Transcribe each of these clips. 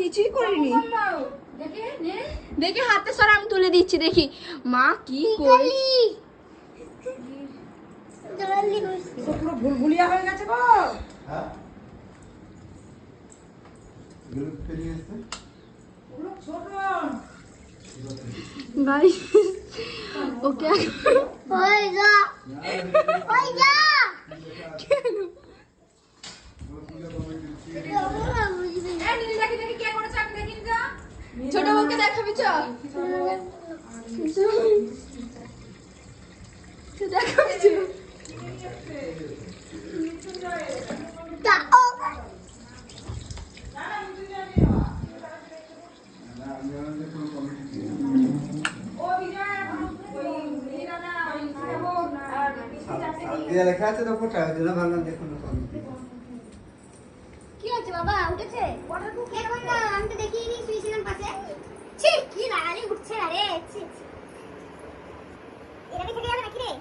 কিছুই করিনি। দেখি হাতে সরা, আমি তুলে দিচ্ছি। দেখি মা কি করিস। পুরো ভুলভুলিয়া হয়ে গেছে গো। হ্যাঁ ছোট ভাই ওকে ছোট বউকে দেখাবি চ দেখাবি চ। লেখা আছে তো কোথায় ভাবলাম দেখুন কি হচ্ছে বাবা? উঠেছে? এখন না, আমি তো দেখিনি, শুয়েছিলাম পাশে। ছি, কি রাগানি উঠছে না রে। ছি, ছি। এরা কি থেকে যাবে নাকি রে?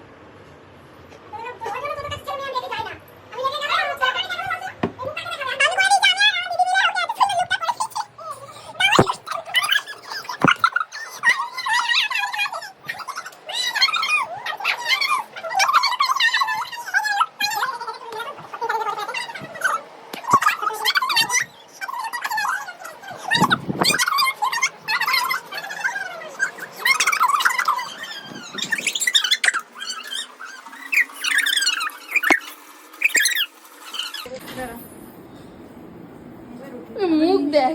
মুখ দেখ।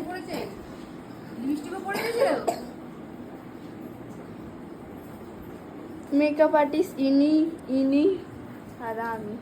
মেকআপ আর্টিস্ট ইনি আর আমি।